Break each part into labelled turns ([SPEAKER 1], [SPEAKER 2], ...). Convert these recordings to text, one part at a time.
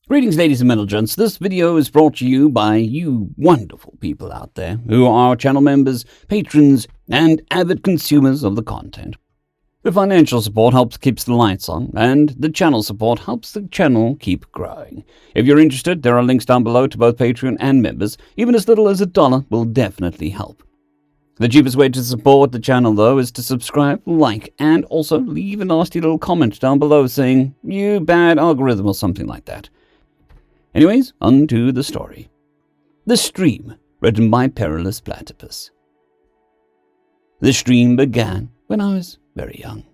[SPEAKER 1] Greetings, ladies and gentlemen. This video is brought to you by you wonderful people out there who are channel members, patrons, and avid consumers of the content. The financial support helps keeps the lights on, and the channel support helps the channel keep growing. If you're interested, there are links down below to both Patreon and members. Even as little as $1 will definitely help. The cheapest way to support the channel, though, is to subscribe, like, and also leave a nasty little comment down below saying, "You bad algorithm," or something like that. Anyways, on to the story. The Stream, written by PerilousPlatypus. The stream began when I was very young,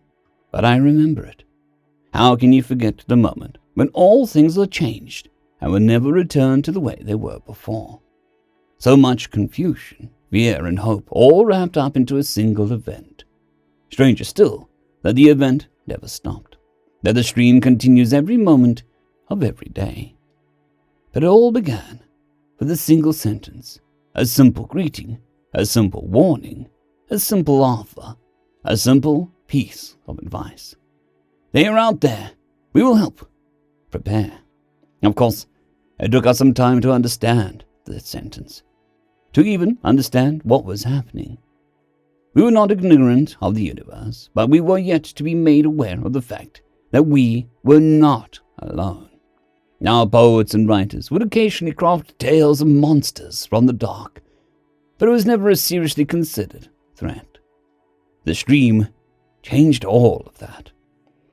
[SPEAKER 1] but I remember it. How can you forget the moment when all things are changed and will never return to the way they were before? So much confusion, fear, and hope, all wrapped up into a single event. Stranger still, that the event never stopped, that the stream continues every moment of every day. But it all began with a single sentence, a simple greeting, a simple warning, a simple offer, a simple piece of advice. They are out there. We will help. Prepare. Of course, it took us some time to understand the sentence, to even understand what was happening. We were not ignorant of the universe, but we were yet to be made aware of the fact that we were not alone. Our poets and writers would occasionally craft tales of monsters from the dark, but it was never a seriously considered threat. The stream changed all of that.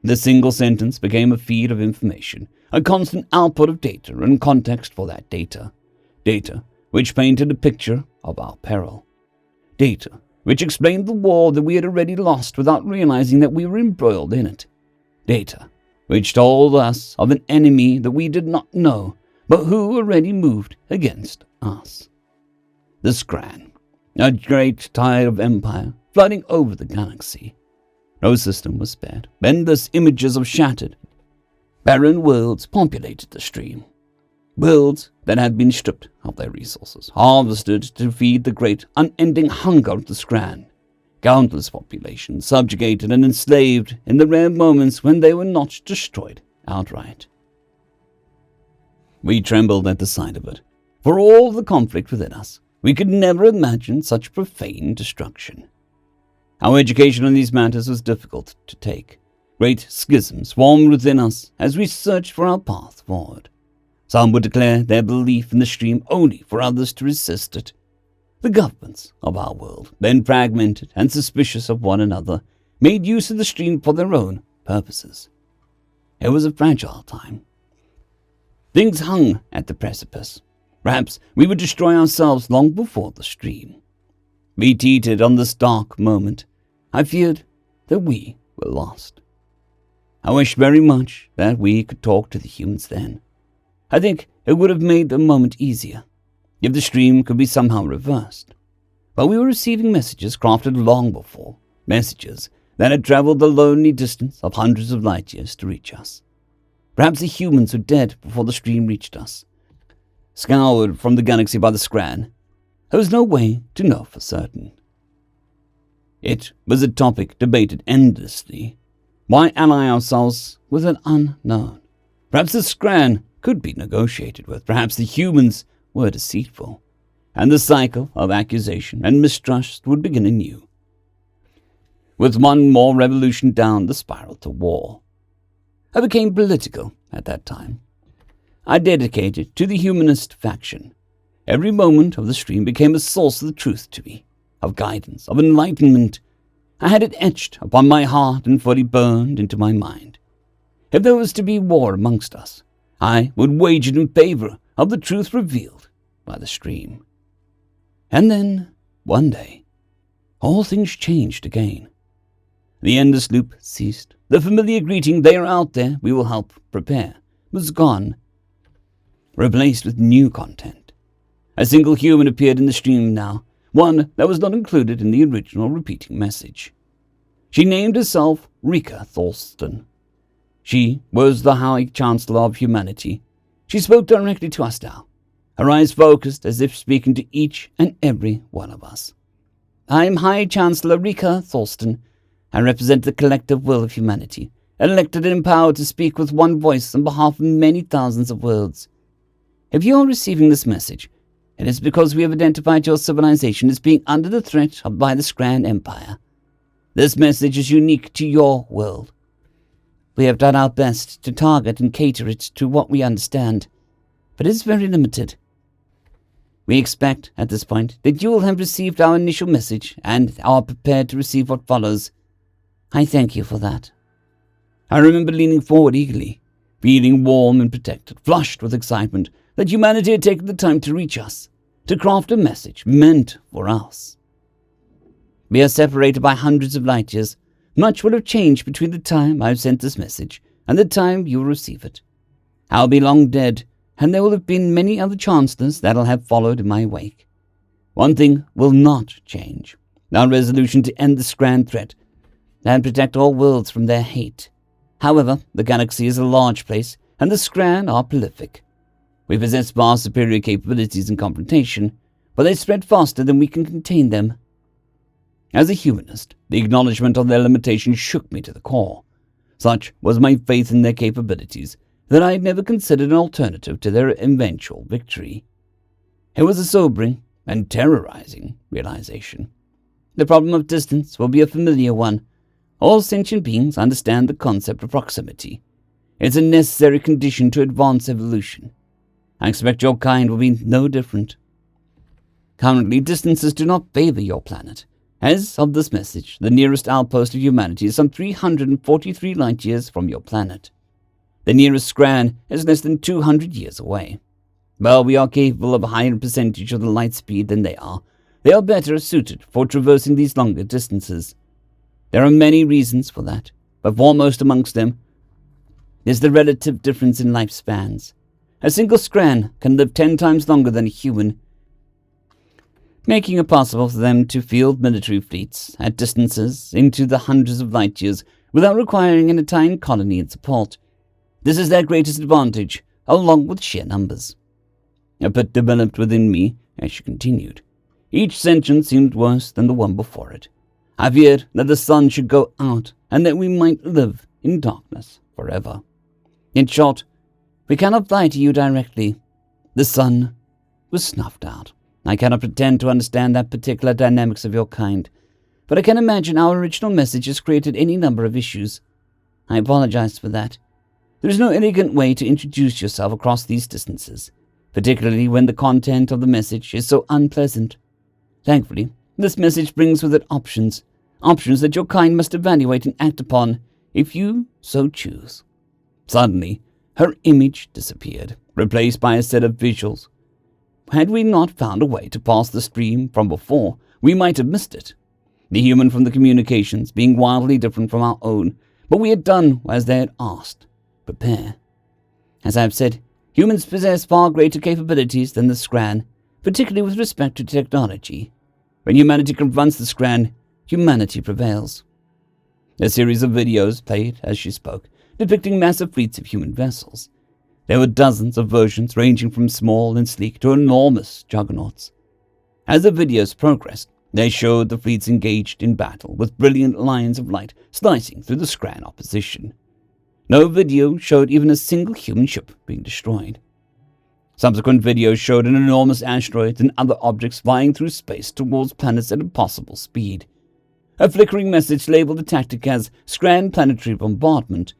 [SPEAKER 1] The single sentence became a feed of information, a constant output of data and context for that data. Data which painted a picture of our peril. Data which explained the war that we had already lost without realizing that we were embroiled in it. Data which told us of an enemy that we did not know, but who already moved against us. The Scran, a great tide of empire flooding over the galaxy. No system was spared. Endless images of shattered, barren worlds populated the stream. Worlds that had been stripped of their resources, harvested to feed the great, unending hunger of the Scran. Countless populations subjugated and enslaved in the rare moments when they were not destroyed outright. We trembled at the sight of it. For all the conflict within us, we could never imagine such profane destruction. Our education on these matters was difficult to take. Great schisms formed within us as we searched for our path forward. Some would declare their belief in the stream only for others to resist it. The governments of our world, then fragmented and suspicious of one another, made use of the stream for their own purposes. It was a fragile time. Things hung at the precipice. Perhaps we would destroy ourselves long before the stream. We teetered on this dark moment. I feared that we were lost. I wished very much that we could talk to the humans then. I think it would have made the moment easier if the stream could be somehow reversed. But we were receiving messages crafted long before, messages that had traveled the lonely distance of hundreds of light years to reach us. Perhaps the humans were dead before the stream reached us, scoured from the galaxy by the Scran. There was no way to know for certain. It was a topic debated endlessly. Why ally ourselves with an unknown? Perhaps the Scran could be negotiated with. Perhaps the humans were deceitful, and the cycle of accusation and mistrust would begin anew. With one more revolution down the spiral to war. I became political at that time. I dedicated to the humanist faction. Every moment of the stream became a source of the truth to me, of guidance, of enlightenment. I had it etched upon my heart and fully burned into my mind. If there was to be war amongst us, I would wage it in favor of the truth revealed by the stream. And then, one day, all things changed again. The endless loop ceased. The familiar greeting, "They are out there, we will help, prepare," was gone, replaced with new content. A single human appeared in the stream now, one that was not included in the original repeating message. She named herself Rika Thorsten. She was the High Chancellor of Humanity. She spoke directly to us now, her eyes focused as if speaking to each and every one of us. "I am High Chancellor Rika Thorsten. I represent the collective will of humanity. elected and empowered to speak with one voice on behalf of many thousands of worlds. If you are receiving this message, it is because we have identified your civilization as being under the threat by the Scran Empire. This message is unique to your world. We have done our best to target and cater it to what we understand, but it is very limited. We expect, at this point, that you will have received our initial message and are prepared to receive what follows. I thank you for that. I remember leaning forward eagerly, feeling warm and protected, flushed with excitement that humanity had taken the time to reach us, to craft a message meant for us. We are separated by hundreds of light years. Much will have changed between the time I have sent this message and the time you will receive it. I'll be long dead, and there will have been many other chancellors that'll have followed in my wake. One thing will not change: our resolution to end the Scran threat and protect all worlds from their hate. However, the galaxy is a large place, and the Scran are prolific. We possess far superior capabilities in confrontation, but they spread faster than we can contain them. As a humanist, the acknowledgement of their limitations shook me to the core. Such was my faith in their capabilities that I had never considered an alternative to their eventual victory. It was a sobering and terrorizing realization. The problem of distance will be a familiar one. All sentient beings understand the concept of proximity. It's a necessary condition to advance evolution. I expect your kind will be no different. Currently, distances do not favor your planet. As of this message, the nearest outpost of humanity is some 343 light years from your planet. The nearest Scran is less than 200 years away. While we are capable of a higher percentage of the light speed than they are better suited for traversing these longer distances. There are many reasons for that, but foremost amongst them is the relative difference in lifespans. A single Scran can live 10 times longer than a human, making it possible for them to field military fleets at distances into the hundreds of light years without requiring an entire colony in support. This is their greatest advantage, along with sheer numbers. A bit developed within me as she continued. Each sentence seemed worse than the one before it. I feared that the sun should go out and that we might live in darkness forever. In short, we cannot fly to you directly. The sun was snuffed out. I cannot pretend to understand that particular dynamics of your kind, but I can imagine our original message has created any number of issues. I apologize for that. There is no elegant way to introduce yourself across these distances, particularly when the content of the message is so unpleasant. Thankfully, this message brings with it options that your kind must evaluate and act upon if you so choose. Suddenly, her image disappeared, replaced by a set of visuals. Had we not found a way to pass the stream from before, we might have missed it. The human from the communications being wildly different from our own, but we had done as they had asked. Prepare. As I have said, humans possess far greater capabilities than the Scran, particularly with respect to technology. When humanity confronts the Scran, humanity prevails. A series of videos played as she spoke, depicting massive fleets of human vessels. There were dozens of versions ranging from small and sleek to enormous juggernauts. As the videos progressed, they showed the fleets engaged in battle with brilliant lines of light slicing through the Scran opposition. No video showed even a single human ship being destroyed. Subsequent videos showed an enormous asteroid and other objects flying through space towards planets at impossible speed. A flickering message labeled the tactic as Scran planetary bombardment.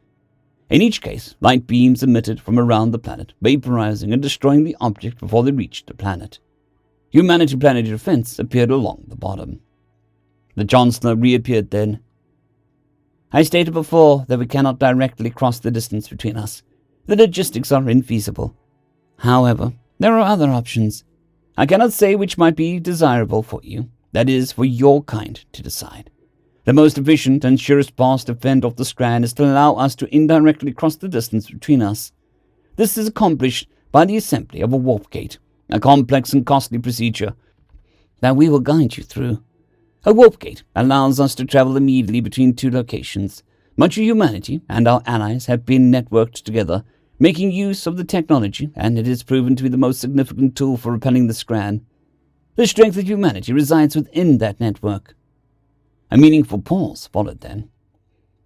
[SPEAKER 1] In each case, light beams emitted from around the planet, vaporizing and destroying the object before they reached the planet. Humanity planetary defense appeared along the bottom. The Chancellor reappeared then. I stated before that we cannot directly cross the distance between us. The logistics are infeasible. However, there are other options. I cannot say which might be desirable for you. That is for your kind to decide. The most efficient and surest path to fend off the Scran is to allow us to indirectly cross the distance between us. This is accomplished by the assembly of a warp gate, a complex and costly procedure that we will guide you through. A warp gate allows us to travel immediately between two locations. Much of humanity and our allies have been networked together, making use of the technology, and it has proven to be the most significant tool for repelling the Scran. The strength of humanity resides within that network. A meaningful pause followed then.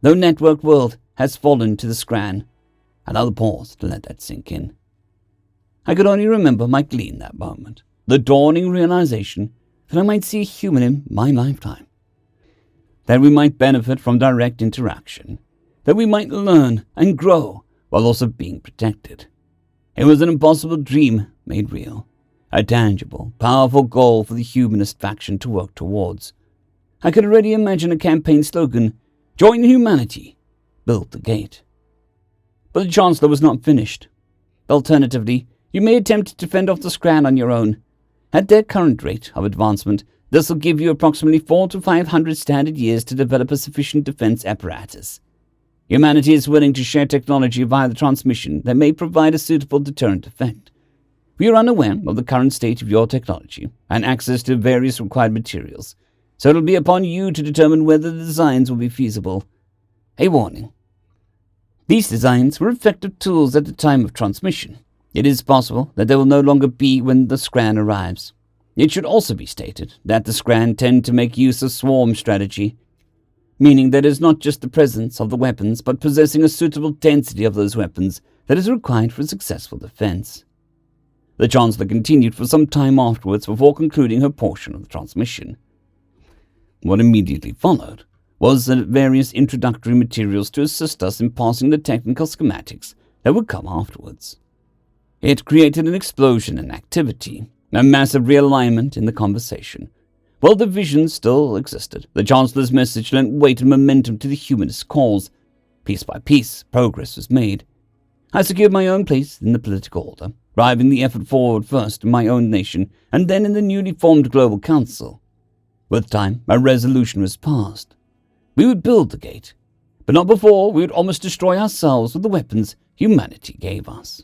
[SPEAKER 1] No networked world has fallen to the scran. Another pause to let that sink in. I could only remember my glee in that moment, the dawning realization that I might see a human in my lifetime, that we might benefit from direct interaction, that we might learn and grow while also being protected. It was an impossible dream made real, a tangible, powerful goal for the humanist faction to work towards. I could already imagine a campaign slogan, "Join humanity, build the gate." But the Chancellor was not finished. Alternatively, you may attempt to fend off the scran on your own. At their current rate of advancement, this will give you approximately 400 to 500 standard years to develop a sufficient defense apparatus. Humanity is willing to share technology via the transmission that may provide a suitable deterrent effect. We are unaware of the current state of your technology and access to various required materials, so it will be upon you to determine whether the designs will be feasible. A warning. These designs were effective tools at the time of transmission. It is possible that they will no longer be when the scran arrives. It should also be stated that the scran tend to make use of swarm strategy, meaning that it is not just the presence of the weapons, but possessing a suitable density of those weapons that is required for a successful defense. The Chancellor continued for some time afterwards before concluding her portion of the transmission. What immediately followed was the various introductory materials to assist us in passing the technical schematics that would come afterwards. It created an explosion in activity, a massive realignment in the conversation. While division still existed, the Chancellor's message lent weight and momentum to the humanist cause. Piece by piece, progress was made. I secured my own place in the political order, driving the effort forward first in my own nation and then in the newly formed Global Council. With time, my resolution was passed. We would build the gate, but not before we would almost destroy ourselves with the weapons humanity gave us.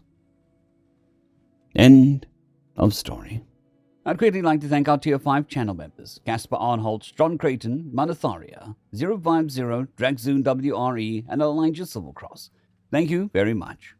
[SPEAKER 1] End of story. I'd greatly like to thank our Tier 5 channel members, Caspar Arnholt, John Creighton, Manatharia, 050, Dragzoon WRE, and Elijah Silvercross. Thank you very much.